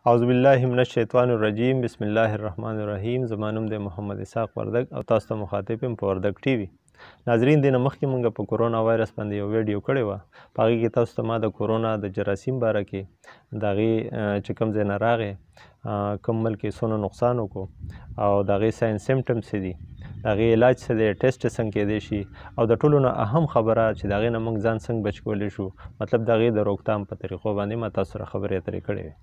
اعوذ بالله من الشیطان الرجیم بسم الله الرحمن الرحیم. زما نوم دی محمد اسحاق وردګ او تاسو ته مخاطب یم په وردګ ټي وي. ناظرین، دې نه مخکې مونږ په کورونا وایرس باندې یو ویډیو کړې وه. په هغې کې تاسو ته ما د کورونا د جراثیم باره کې د هغې چې کوم ځای نه راغې، کوم ملک یې څونه نقصان وکړو او د هغې ساین سیمټمز څه دي، د هغې علاج څه دی، ټیسټ یې څنګه کیدی شي، او د ټولو نه اهم خبره چې د هغې نه موږ ځان څنګه بچ کولی شو، مطلب د هغې د روکتام په طریقو باندې ما تاسو سره خبرې اترې کړې وې.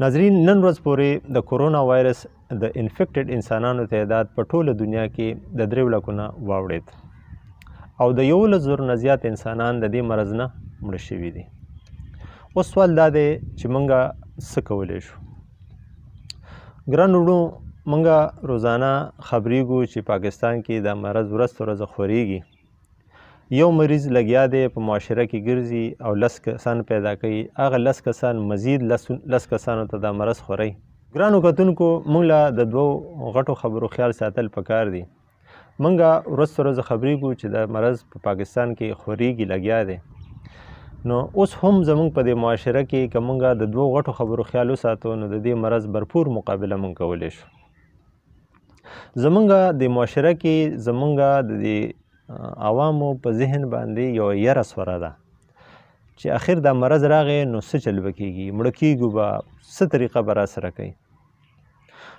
ناظرین، نن ورځ پورې د کورونا وایرس د انفیکټډ انسانانو تعداد په ټوله دنیا کې د 3 لکو نه واوړېد او د 11,000 نه زیات انسانان د دې مرض نه مړه شوي دي. اوس سوال دا دی چې موږ څه کولی شو؟ ګرانو وروڼو، موږ روزانه خبریږو چې پاکستان کې دا مرض ورځ تر ورځه خورېږي. یو مریض لګیا دی په معاشره کې ګرځي او 10 کسان پیدا کوي، هغه 10 کسان مزید 10 کسانو ته دا مرض خوري. ګرانو کتونکو، موږ له د 2 غټو خبرو خیال ساتل پکار دي. موږ ورځ تر ورځه خبریږو چې دا مرض په پاکستان کې خورېږي، لګیا دی. نو اوس هم زموږ په دې معاشره کې که موږ د 2 غټو خبرو خیال وساتو نو د دې مرض بھرپور مقابله موږ کولی شو. زموږ د معاشره کې زموږ د عوامو په ذهن باندې یو یره سوره ده چې اخر دا مرض راغی نو څه چل به کېږي، مړه کېږو به، څه طریقه به راسره کوي.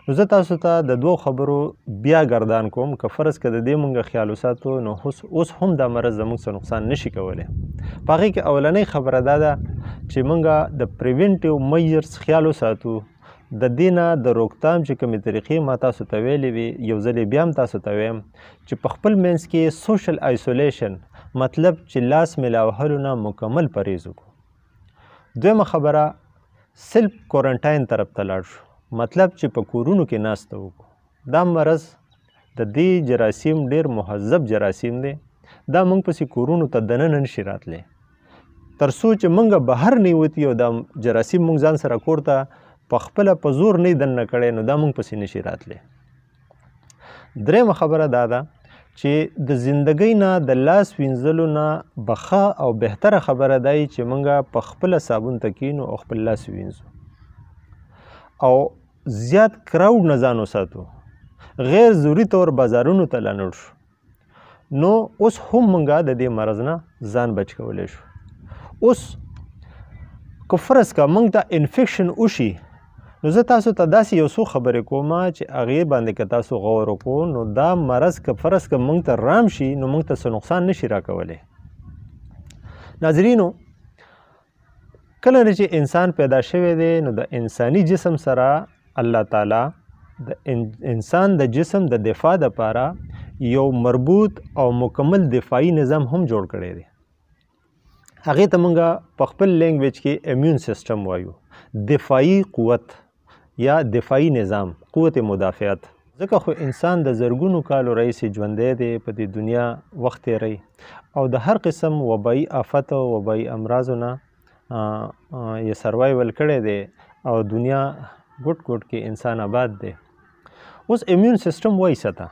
نو زه تاسو ته د 2 خبرو بیا ګردان کوم. که فرض که د دې موږ خیال وساتو نو اوس هم دا مرض زموږ څه نقصان نشي کولی. په هغې کې اولنۍ خبره دا ده چې موږ د پریونټیو میجرز خیال وساتو. د دې نه د روکتام چې کومې طریقې ما تاسو ته ویلې وي، یو ځل بیا هم تاسو ته وایم چې په خپل منځ کې سوشل آیسولیشن، مطلب چې لاس میلاوهلو نه مکمل پرهیز وکړو. دویمه خبره، سیلف کورنټاین طرف ته لاړ شو، مطلب چې په کورونو کې ناسته وکړو. دا مرض د دې جراثیم ډېر مهذب جراثیم دی، دا موږ پسې کورونو ته دننه نشي راتلی. تر څو چې موږ بهر نه وتي او دا جراثیم موږ ځان سره کور ته په خپله په زور نه دننه کړی نو دا موږ پسې نشي راتلی. درېیمه خبره دا ده چې د زندګۍ نه د لاس وینځلو نه بخه او بهتره خبره دی چې موږ په خپله صابون ته کینو او خپل لاس وینځو او زیات کراوډ نه ځان وساتو، غیر ضروري طور بازارونو ته لا نه شو. نو اوس هم موږ د دې مرض نه ځان بچ کولی شو. اوس که فرض که موږ ته انفیکشن وشي نو زه تاسو ته داسې یو څو خبرې کوم چې هغې باندې که تاسو غور وکړو نو دا مرض که فرض که موږ ته رام شي نو موږ ته څه نقصان نشي راکولی. ناظرینو، کله نه چې انسان پیدا شوی دی نو د انساني جسم سره الله تعالی د انسان د جسم د دفاع دپاره یو مربوط او مکمل دفاعي نظام هم جوړ کړی دی. هغې ته موږ په خپل لینګویج کې امیون سیسټم وایو، دفاعي قوت یا دفاعي نظام، قوت مدافعت. ځکه خو انسان د زرګونو کالو راهیسې ژوندی دی، په دې دنیا وخت تیروي او د هر قسم وبایي آفت او وبایي امراضو نه یې سروایول کړی دی او دنیا ګوټ ګوټ کې انسان آباد دی. اوس امیون سیسټم وایي څه ته؟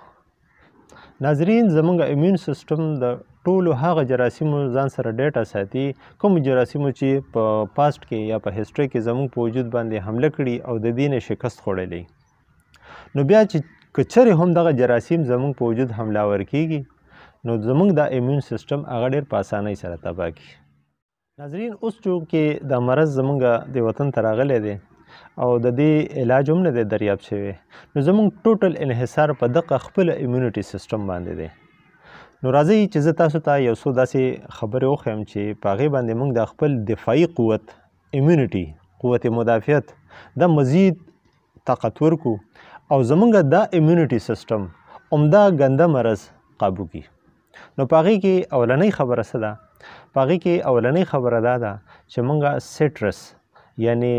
ناظرین، زموږ امیون سیسټم د ټولو هغه جراثیمو ځان سره ډیټا ساتي، کوم جراثیمو چې په پاسټ کې یا په هسټري کې زموږ په وجود باندې حمله کړي او د دې نه شکست خوړلی. نو بیا چې که چېرې هم دغه جراثیم زموږ په وجود حمله ور کېږي نو زموږ د امیون سیسټم هغه ډېر په اسانۍ سره تباه کړي. ناظرین، اوس چې دا مرض زموږ د وطن ته راغلی دی او د دې علاج هم نه دی دریاب شوی، نو زموږ ټوټل انحصار په دغه خپل امیونټي سیسټم باندې دی. نو راځئ چې زه تاسو ته یو څو داسې خبرې وښیم چې په هغې باندې موږ د خپل دفاعي قوت، امیونټي، قوت مدافعت دا مزید طاقتور کړو او زموږ دا امیونټي سیسټم عمده ګنده مرض قابو کړي. نو په هغې کې اولنۍ خبره څه ده؟ په هغې کې اولنۍ خبره دا ده چې موږ سیټرس یعنې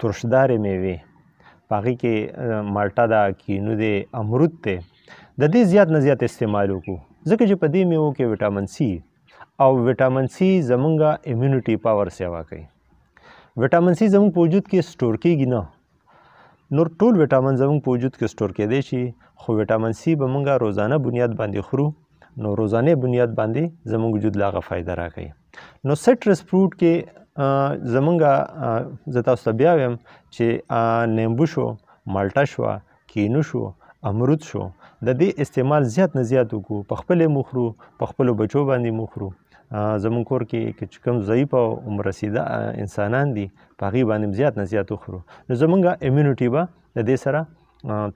ترشدارې میوې، په هغې کې مالټه ده، کینو دی، امرود دی، د دې زیات نه زیات استعمال وکړو، ځکه چې په دې میوو کې ویټامین سی او ویټامین سی زموږ امیونټي پاور سیوا کوي. ویټامین سی زموږ په وجود کې سټور کېږي نه، نور ټول ویټامین زموږ په وجود کې سټور کېدی شي، خو ویټامین سی به موږ روزانه بنیاد باندې خورو، نو روزانه بنیاد باندې زموږ وجود لا هغه فایده راکوي. نو سټرس فروټ کې زمونږ زه تاسو ته بیا وایم چې نیمبو شو، مالټه شوه، کینو شو، امرود شو، د دې استعمال زیات نه زیات وکړو، په خپل یې مخرو، په خپلو بچو باندې مخرو. زمونږ کور کې چې کوم ضعیف او عمر رسیده انسانان دي په هغې باندې زیات نه زیات وخورو، نو زمونږ امیونټي به د دې سره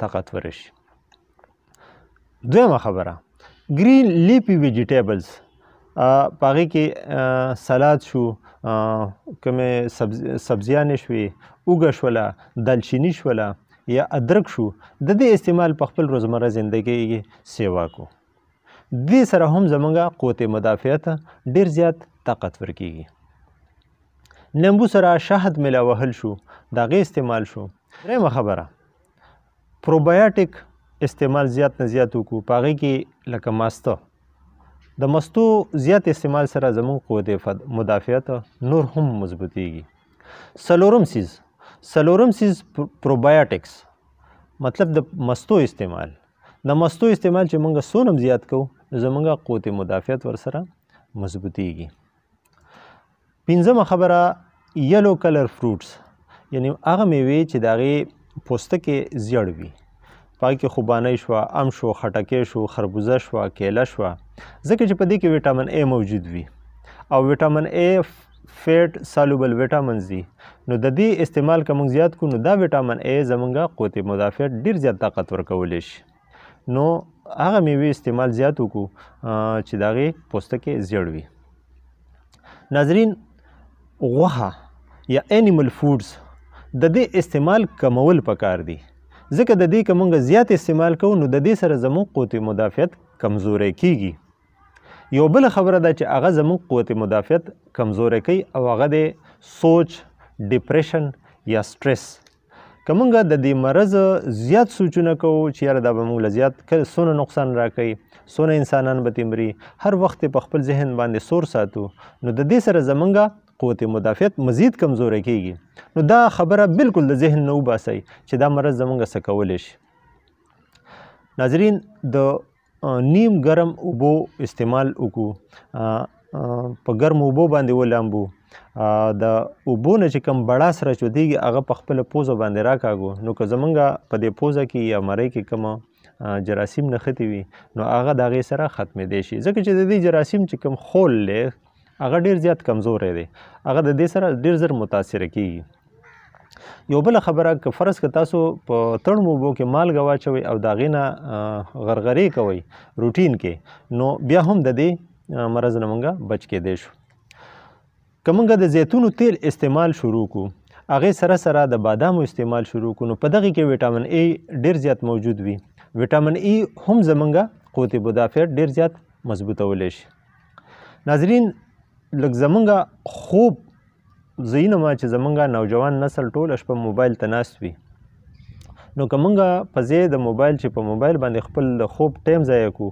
طاقتور شي. دویمه خبره، ګرین لیپي ویجیټیبلز، په هغې کې سلاد شو، کومې سبزیانې شوې، اوږه شوله، دالچیني شوله یا ادرک شو، د دې استعمال په خپل روزمره زندګۍ کې سیوا کو. دې سره هم زمونږ قوت مدافعت ډېر زیات طاقتور کیږي. نیمبو سره شهد ملاوهل شو، د هغې استعمال شو. درېیمه خبره، پروبایوټیک استعمال زیات نه زیات وکړو، په هغې کې لکه ماسته، د مستو زیات استعمال سره زمونږ قوت مدافعت نور هم مضبوطیږي. څلورم څیز پروبایوټکس، مطلب د مستو استعمال. د مستو استعمال چې موږ څونه زیات کوو نو زمونږ قوت مدافعت ورسره مضبوطیږي. پنځمه خبره، یلو کلر فروټس، یعنی هغه میوې چې د هغې پوستکی زیړ وي، په هغې کې خوبانی شوه، ام شو، خټکی شو، خربوزه شوه، کیله شوه، ځکه چې په دې کې ویټامین ای موجود وي او ویټامین ای فیټ سالوبل ویټامنز دي، نو د دې استعمال که موږ زیات کړو نو دا ویټامین ای زمونږ قوت مدافعت ډېر زیات طاقتور کولی شي. نو هغه میوې استعمال زیات وکړو چې د هغې پوستکی زیړ وي. ناظرین، غوښه یا انیمل فوډز د دې استعمال کمول پکار دي، ځکه د دې که موږ زیات استعمال کوو نو د دې سره زموږ قوت مدافعت کمزوری کیږي. یو بله خبره ده چې هغه زموږ قوت مدافعت کمزوری کوي او هغه د سوچ، ډپریشن یا سټرس. که موږ د دې مرض زیات سوچونه کوو چې یاره دا به موږ له زیات څونه نقصان راکوي، څونه انسانان به ترې مري، هر وخت په خپل ذهن باندې سور ساتو، نو د دې سره زمونږ قوت مدافعت مزید کمزوری کیږي. نو دا خبره بالکل د ذهن نه وباسئ چې دا مرض زمونږ څه کولی شي. ناظرین، د نیم ګرم اوبو استعمال وکړو، په ګرمو اوبو باندې ولامبو، د اوبو نه چې کوم بړاس راچودېږي هغه په خپله پوزه باندې راکاږو، نو که زمونږ په دې پوزه کې یا مرۍ کې کومه جراثیم نښتې وي نو هغه د هغې سره ختمېدی شي، ځکه چې د دې جراثیم چې کوم خول دی هغه ډېر زیات کمزوری دی، هغه د دې سره ډېر زر متاثره کیږي. یو بله خبره، که فرض که تاسو په تړمو اوبو کې مالګه واچوئ او د هغې نه غرغرې کوئ روټین کې، نو بیا هم د دې مرض نه موږ بچ کیدی شو. که موږ د زیتونو تیل استعمال شروع کړو، هغې سره سره د بادامو استعمال شروع کړو، نو په دغې کې ویټامین ای ډېر زیات موجود وي. ویټامین ای هم زمونږ قوت مدافعت ډېر زیات مضبوطولی شي. ناظرین، لږ زمونږ خوب ځایونه ما چې زمونږ نوجوان نسل ټوله شپه موبایل ته ناست وي، نو که موږ په ځای د موبایل چې په موبایل باندې خپل د خوب ټایم ضایع کړو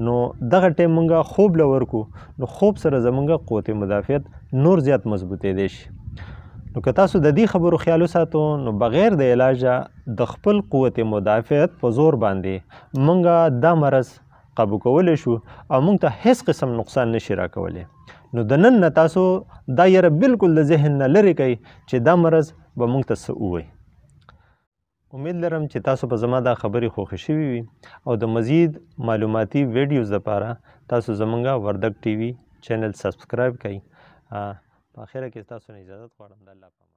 نو دغه ټایم موږ خوب له ورکړو، نو خوب سره زمونږ قوت مدافعت نور زیات مضبوطېدی شي. نو که تاسو د دې خبرو خیال وساتو نو بغیر د علاجه د خپل قوت مدافعت په زور باندې موږ دا مرض قابو کولی شو او موږ ته هیڅ قسم نقصان نشي راکولی. نو د نن نه تاسو دا یره بالکل د ذهن نه لرې کوئ چې دا مرض به موږ ته څه ووایي. امید لرم چې تاسو به زما دا خبرې خوښې شوي وي او د مزید معلوماتي ویډیوز لپاره تاسو زمونږ وردګ ټي وي چینل سبسکرایب کړئ. په اخره کې تاسو نه اجازت غواړم. د الله په امان.